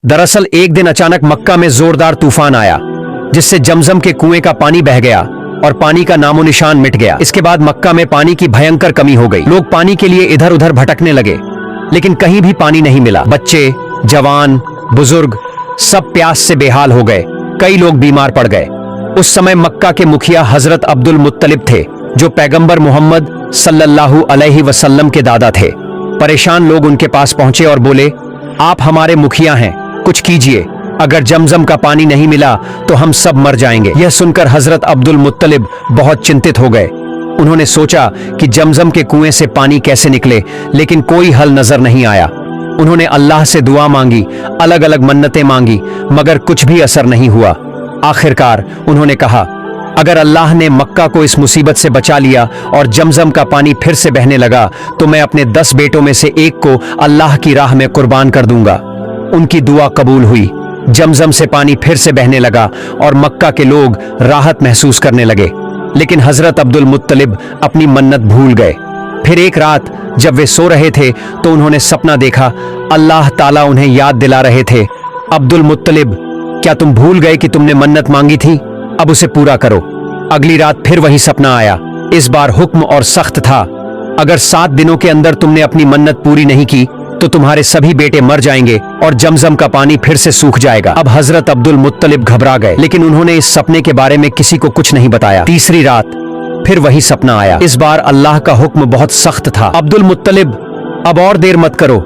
दरअसल एक दिन अचानक मक्का में जोरदार तूफान आया, जिससे जमजम के कुएं का पानी बह गया और पानी का नामो निशान मिट गया। इसके बाद मक्का में पानी की भयंकर कमी हो गई। लोग पानी के लिए इधर उधर भटकने लगे, लेकिन कहीं भी पानी नहीं मिला। बच्चे, जवान, बुजुर्ग सब प्यास से बेहाल हो गए। कई लोग बीमार पड़ गए। उस समय मक्का के मुखिया हजरत अब्दुल मुत्तलिब थे, जो पैगंबर मोहम्मद सल्लल्लाहु अलैहि वसल्लम के दादा थे। परेशान लोग उनके पास पहुंचे और बोले, आप हमारे मुखिया हैं, कुछ कीजिए। अगर जमजम का पानी नहीं मिला तो हम सब मर जाएंगे। यह सुनकर हजरत अब्दुल मुत्तलिब बहुत चिंतित हो गए। उन्होंने सोचा कि जमजम के कुएं से पानी कैसे निकले, लेकिन कोई हल नजर नहीं आया। उन्होंने अल्लाह से दुआ मांगी, अलग अलग मन्नतें मांगी, मगर कुछ भी असर नहीं हुआ। आखिरकार उन्होंने कहा, अगर अल्लाह ने मक्का को इस मुसीबत से बचा लिया और जमजम का पानी फिर से बहने लगा, तो मैं अपने 10 बेटों में से एक को अल्लाह की राह में कुर्बान कर दूंगा। उनकी दुआ कबूल हुई। जमजम से पानी फिर से बहने लगा और मक्का के लोग राहत महसूस करने लगे। लेकिन हजरत अब्दुल मुत्तलिब अपनी मन्नत भूल गए। फिर एक रात जब वे सो रहे थे तो उन्होंने सपना देखा। अल्लाह ताला उन्हें याद दिला रहे थे, अब्दुल मुत्तलिब, क्या तुम भूल गए कि तुमने मन्नत मांगी थी? अब उसे पूरा करो। अगली रात फिर वही सपना आया। इस बार हुक्म और सख्त था, अगर 7 दिनों के अंदर तुमने अपनी मन्नत पूरी नहीं की तो तुम्हारे सभी बेटे मर जाएंगे और जमजम का पानी फिर से सूख जाएगा। अब हजरत अब्दुल मुत्तलिब घबरा गए, लेकिन उन्होंने इस सपने के बारे में किसी को कुछ नहीं बताया। तीसरी रात फिर वही सपना आया। इस बार अल्लाह का हुक्म बहुत सख्त था, अब्दुल मुत्तलिब, अब और देर मत करो,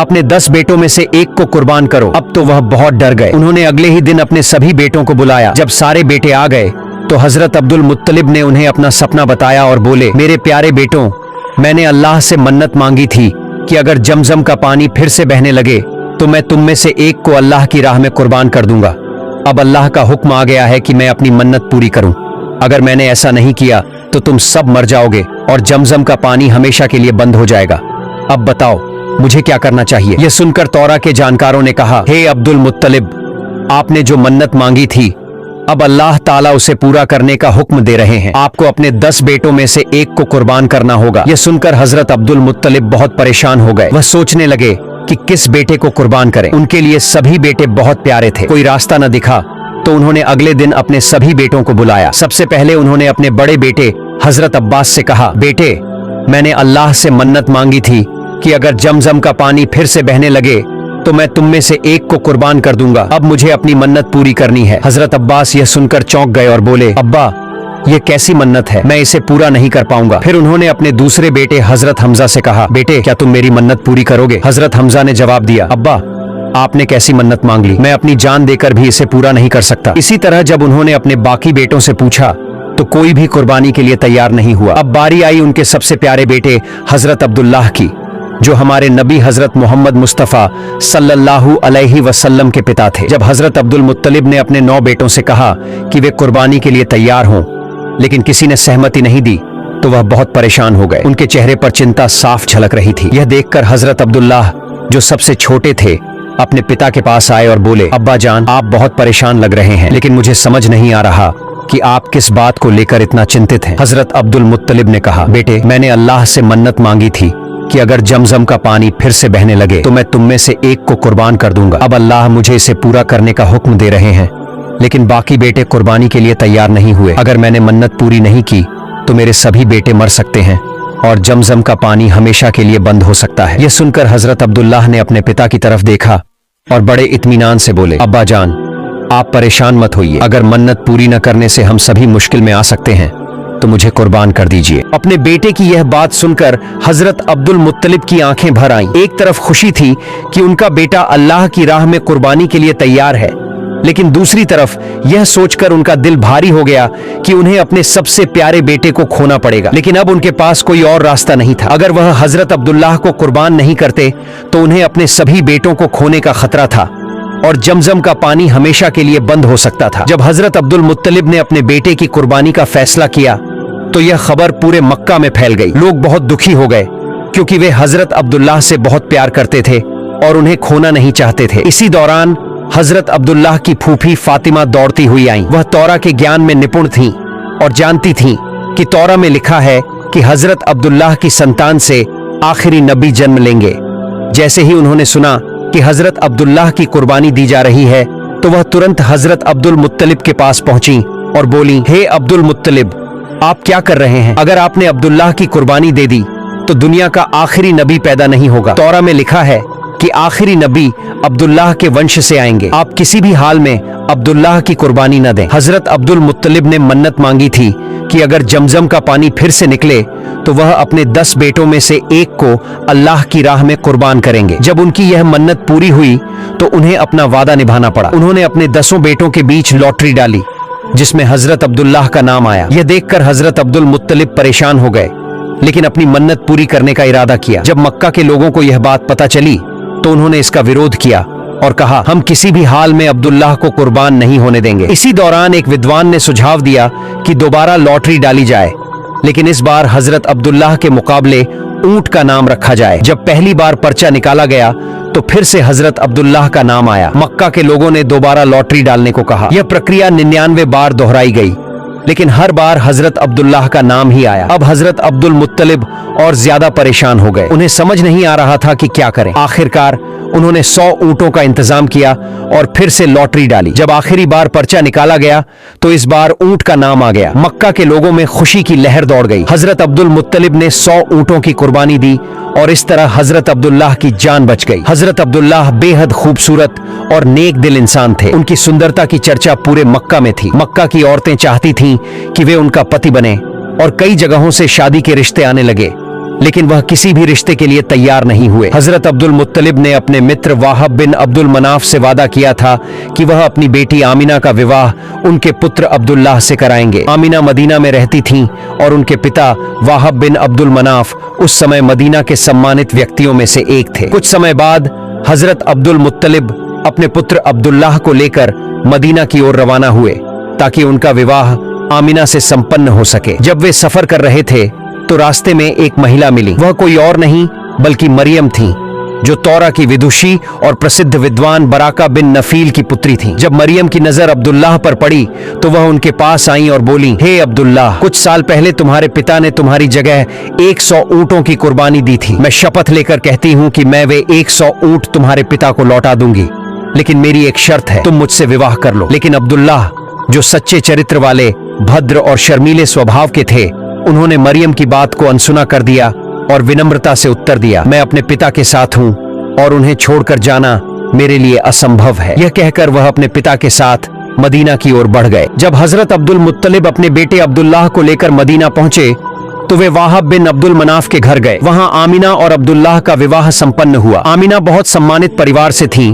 अपने 10 बेटों में से एक को कुर्बान करो। अब तो वह बहुत डर गए। उन्होंने अगले ही दिन अपने सभी बेटों को बुलाया। जब सारे बेटे आ गए तो हजरत अब्दुल मुत्तलिब ने उन्हें अपना सपना बताया और बोले, मेरे प्यारे बेटों, मैंने अल्लाह से मन्नत मांगी थी कि अगर जमजम का पानी फिर से बहने लगे तो मैं तुम में से एक को अल्लाह की राह में कुर्बान कर दूंगा। अब अल्लाह का हुक्म आ गया है कि मैं अपनी मन्नत पूरी करूं। अगर मैंने ऐसा नहीं किया तो तुम सब मर जाओगे और जमजम का पानी हमेशा के लिए बंद हो जाएगा। अब बताओ मुझे क्या करना चाहिए? यह सुनकर तौरा के जानकारों ने कहा, हे अब्दुल मुत्तलिब, आपने जो मन्नत मांगी थी, अब अल्लाह ताला उसे पूरा करने का हुक्म दे रहे हैं। आपको अपने 10 बेटों में से एक को कुर्बान करना होगा। यह सुनकर हजरत अब्दुल मुत्तलिब बहुत परेशान हो गए। वह सोचने लगे कि किस बेटे को कुर्बान करें। उनके लिए सभी बेटे बहुत प्यारे थे। कोई रास्ता न दिखा तो उन्होंने अगले दिन अपने सभी बेटों को बुलाया। सबसे पहले उन्होंने अपने बड़े बेटे हजरत अब्बास से कहा, बेटे, मैंने अल्लाह से मन्नत मांगी थी कि अगर जमजम का पानी फिर से बहने लगे तो मैं तुम में से एक को कुर्बान कर दूंगा। अब मुझे अपनी मन्नत पूरी करनी है। हजरत अब्बास यह सुनकर चौंक गए और बोले, अब्बा, यह कैसी मन्नत है, मैं इसे पूरा नहीं कर पाऊंगा। फिर उन्होंने अपने दूसरे बेटे हजरत हमजा से कहा, बेटे, क्या तुम मेरी मन्नत पूरी करोगे? हजरत हमजा ने जवाब दिया, अब्बा, आपने कैसी मन्नत मांग ली, मैं अपनी जान देकर भी इसे पूरा नहीं कर सकता। इसी तरह जब उन्होंने अपने बाकी बेटों से पूछा तो कोई भी कुर्बानी के लिए तैयार नहीं हुआ। अब बारी आई उनके सबसे प्यारे बेटे हजरत अब्दुल्लाह की, जो हमारे नबी हजरत मोहम्मद मुस्तफ़ा सल्लल्लाहु अलैहि वसल्लम के पिता थे। जब हजरत अब्दुल मुत्तलिब ने अपने 9 बेटों से कहा कि वे कुर्बानी के लिए तैयार हों, लेकिन किसी ने सहमति नहीं दी, तो वह बहुत परेशान हो गए। उनके चेहरे पर चिंता साफ झलक रही थी। यह देखकर हजरत अब्दुल्लाह, जो सबसे छोटे थे, अपने पिता के पास आए और बोले, अब्बा जान, आप बहुत परेशान लग रहे हैं, लेकिन मुझे समझ नहीं आ रहा कि आप किस बात को लेकर इतना चिंतित हैं। हजरत अब्दुल मुत्तलिब ने कहा, बेटे, मैंने अल्लाह से मन्नत मांगी थी कि अगर जमजम का पानी फिर से बहने लगे तो मैं तुम में से एक को कुर्बान कर दूंगा। अब अल्लाह मुझे इसे पूरा करने का हुक्म दे रहे हैं, लेकिन बाकी बेटे कुर्बानी के लिए तैयार नहीं हुए। अगर मैंने मन्नत पूरी नहीं की तो मेरे सभी बेटे मर सकते हैं और जमजम का पानी हमेशा के लिए बंद हो सकता है। यह सुनकर हजरत अब्दुल्लाह ने अपने पिता की तरफ देखा और बड़े इत्मीनान से बोले, अब्बा जान, आप परेशान मत होइए। अगर मन्नत पूरी न करने से हम सभी मुश्किल में आ सकते हैं तो मुझे कुर्बान कर दीजिए। अपने बेटे की यह बात सुनकर हजरत अब्दुल मुत्तलिब की आंखें भर आईं। एक तरफ खुशी थी कि उनका बेटा अल्लाह की राह में कुर्बानी के लिए तैयार है, लेकिन दूसरी तरफ यह सोचकर उनका दिल भारी हो गया कि उन्हें अपने सबसे प्यारे बेटे को खोना पड़ेगा। लेकिन अब उनके पास कोई और रास्ता नहीं था। अगर वह हजरत अब्दुल्लाह को कुर्बान नहीं करते तो उन्हें अपने सभी बेटों को खोने का खतरा था और जमजम का पानी हमेशा के लिए बंद हो सकता था। जब हजरत अब्दुल मुत्तलिब ने अपने बेटे की कुर्बानी का फैसला किया तो यह खबर पूरे मक्का में फैल गई। लोग बहुत दुखी हो गए, क्योंकि वे हजरत अब्दुल्लाह से बहुत प्यार करते थे और उन्हें खोना नहीं चाहते थे। इसी दौरान हजरत अब्दुल्लाह की फूफी फातिमा दौड़ती हुई आईं। वह तौरा के ज्ञान में निपुण थीं और जानती थीं कि तौरा में लिखा है कि हजरत अब्दुल्लाह की संतान से आखिरी नबी जन्म लेंगे। जैसे ही उन्होंने सुना कि हजरत अब्दुल्लाह की कुर्बानी दी जा रही है तो वह तुरंत हजरत अब्दुल मुत्तलिब के पास पहुंची और बोली, हे अब्दुल मुत्तलिब, आप क्या कर रहे हैं? अगर आपने अब्दुल्लाह की कुर्बानी दे दी तो दुनिया का आखिरी नबी पैदा नहीं होगा। तौरा में लिखा है कि आखिरी नबी अब्दुल्लाह के वंश से आएंगे। आप किसी भी हाल में अब्दुल्लाह की कुर्बानी न दें। हजरत अब्दुल मुत्तलिब ने मन्नत मांगी थी कि अगर जमजम का पानी फिर से निकले तो वह अपने 10 बेटों में से एक को अल्लाह की राह में कुर्बान करेंगे। जब उनकी यह मन्नत पूरी हुई तो उन्हें अपना वादा निभाना पड़ा। उन्होंने अपने 10 बेटों के बीच लॉटरी डाली जिसमें हजरत अब्दुल्लाह का नाम आया। यह देखकर हजरत अब्दुल मुत्तलिब परेशान हो गए, लेकिन अपनी मन्नत पूरी करने का इरादा किया। जब मक्का के लोगों को यह बात पता चली तो उन्होंने इसका विरोध किया और कहा, हम किसी भी हाल में अब्दुल्लाह को कुर्बान नहीं होने देंगे। इसी दौरान एक विद्वान ने सुझाव दिया कि दोबारा लॉटरी डाली जाए, लेकिन इस बार हजरत अब्दुल्लाह के मुकाबले ऊंट का नाम रखा जाए। जब पहली बार पर्चा निकाला गया तो फिर से हजरत अब्दुल्लाह का नाम आया। मक्का के लोगों ने दोबारा लॉटरी डालने को कहा। यह प्रक्रिया 99 बार दोहराई गई, लेकिन हर बार हजरत अब्दुल्लाह का नाम ही आया। अब हजरत अब्दुल मुत्तलिब और ज्यादा परेशान हो गए। उन्हें समझ नहीं आ रहा था कि क्या करें। आखिरकार उन्होंने 100 ऊंटों का इंतजाम किया और फिर से लॉटरी डाली। जब आखिरी बार पर्चा निकाला गया तो इस बार ऊंट का नाम आ गया। मक्का के लोगों में खुशी की लहर दौड़ गई। हजरत अब्दुल मुत्तलिब ने 100 ऊंटों की कुर्बानी दी और इस तरह हजरत अब्दुल्लाह की जान बच गई। हजरत अब्दुल्लाह बेहद खूबसूरत और नेक दिल इंसान थे। उनकी सुंदरता की चर्चा पूरे मक्का में थी। मक्का की औरतें चाहती थीं कि वे उनका पति बने और कई जगहों से शादी के रिश्ते आने लगे, लेकिन वह किसी भी रिश्ते के लिए तैयार नहीं हुए। हजरत अब्दुल मुत्तलिब ने अपने मित्र वाहब बिन अब्दुल मनाफ से वादा किया था कि वह अपनी बेटी आमिना का विवाह उनके पुत्र अब्दुल्लाह से कराएंगे। आमिना मदीना में रहती थीं और उनके पिता वाहब बिन अब्दुल मनाफ उस समय मदीना के सम्मानित व्यक्तियों में से एक थे। कुछ समय बाद हजरत अब्दुल मुत्तलिब अपने पुत्र अब्दुल्लाह को लेकर मदीना की ओर रवाना हुए ताकि उनका विवाह आमिना से संपन्न हो सके। जब वे सफर कर रहे थे तो रास्ते में एक महिला मिली। वह कोई और नहीं बल्कि मरियम थी, जो तौरा की विदुषी और प्रसिद्ध विद्वान बराका बिन नफील की पुत्री थी। जब मरियम की नजर अब्दुल्लाह पर पड़ी तो वह उनके पास आई और बोली, हे अब्दुल्लाह, कुछ साल पहले तुम्हारे पिता ने तुम्हारी जगह 100 ऊंटों की कुर्बानी दी थी। मैं शपथ लेकर कहती हूँ कि मैं वे 100 ऊंट तुम्हारे पिता को लौटा दूंगी, लेकिन मेरी एक शर्त है, तुम मुझसे विवाह कर लो। लेकिन अब्दुल्लाह, जो सच्चे चरित्र वाले, भद्र और शर्मीले स्वभाव के थे, उन्होंने मरियम की बात को अनसुना कर दिया और विनम्रता से उत्तर दिया, मैं अपने पिता के साथ हूँ और उन्हें छोड़कर जाना मेरे लिए असंभव है। यह कहकर वह अपने पिता के साथ मदीना की ओर बढ़ गए। जब हजरत अब्दुल मुत्तलिब अपने बेटे अब्दुल्लाह को लेकर मदीना पहुंचे तो वे वाहब बिन अब्दुल मनाफ के घर गए। वहां आमिना और अब्दुल्लाह का विवाह संपन्न हुआ। आमिना बहुत सम्मानित परिवार से थीं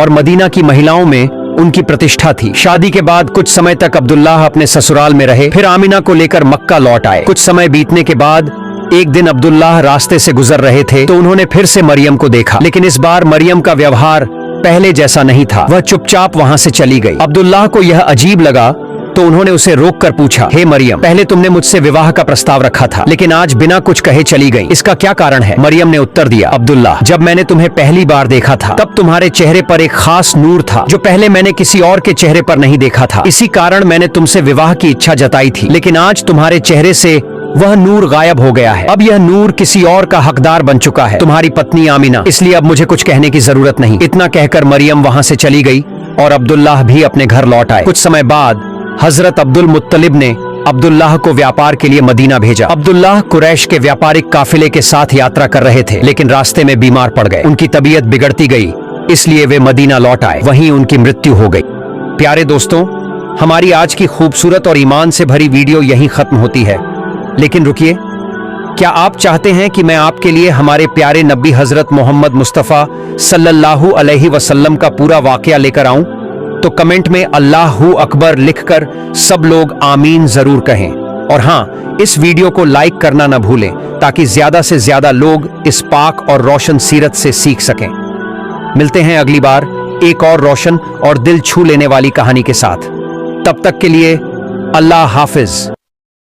और मदीना की महिलाओं में उनकी प्रतिष्ठा थी। शादी के बाद कुछ समय तक अब्दुल्लाह अपने ससुराल में रहे, फिर आमिना को लेकर मक्का लौट आए। कुछ समय बीतने के बाद एक दिन अब्दुल्लाह रास्ते से गुजर रहे थे तो उन्होंने फिर से मरियम को देखा, लेकिन इस बार मरियम का व्यवहार पहले जैसा नहीं था। वह चुपचाप वहां से चली गई। अब्दुल्लाह को यह अजीब लगा तो उन्होंने उसे रोककर पूछा, हे मरियम, पहले तुमने मुझसे विवाह का प्रस्ताव रखा था, लेकिन आज बिना कुछ कहे चली गई, इसका क्या कारण है? मरियम ने उत्तर दिया, अब्दुल्लाह, जब मैंने तुम्हें पहली बार देखा था तब तुम्हारे चेहरे पर एक खास नूर था जो पहले मैंने किसी और के चेहरे पर नहीं देखा था। इसी कारण मैंने तुमसे विवाह की इच्छा जताई थी, लेकिन आज तुम्हारे चेहरे से वह नूर गायब हो गया है। अब यह नूर किसी और का हकदार बन चुका है, तुम्हारी पत्नी आमिना, इसलिए अब मुझे कुछ कहने की जरूरत नहीं। इतना कहकर मरियम वहां से चली गई और अब्दुल्लाह भी अपने घर लौट आए। कुछ समय बाद हजरत अब्दुल मुत्तलिब ने अब्दुल्लाह को व्यापार के लिए मदीना भेजा। अब्दुल्लाह कुरैश के व्यापारिक काफिले के साथ यात्रा कर रहे थे, लेकिन रास्ते में बीमार पड़ गए। उनकी तबीयत बिगड़ती गई, इसलिए वे मदीना लौट आए। वहीं उनकी मृत्यु हो गई। प्यारे दोस्तों, हमारी आज की खूबसूरत और ईमान से भरी वीडियो यहीं खत्म होती है, लेकिन रुकिए, क्या आप चाहते हैं कि मैं आपके लिए हमारे प्यारे नबी हजरत मोहम्मद मुस्तफ़ा सल्लल्लाहु अलैहि वसल्लम का पूरा वाकया लेकर आऊं? तो कमेंट में अल्लाहू अकबर लिखकर सब लोग आमीन जरूर कहें। और हाँ, इस वीडियो को लाइक करना न भूलें ताकि ज्यादा से ज्यादा लोग इस पाक और रोशन सीरत से सीख सकें। मिलते हैं अगली बार एक और रोशन और दिल छू लेने वाली कहानी के साथ। तब तक के लिए अल्लाह हाफिज।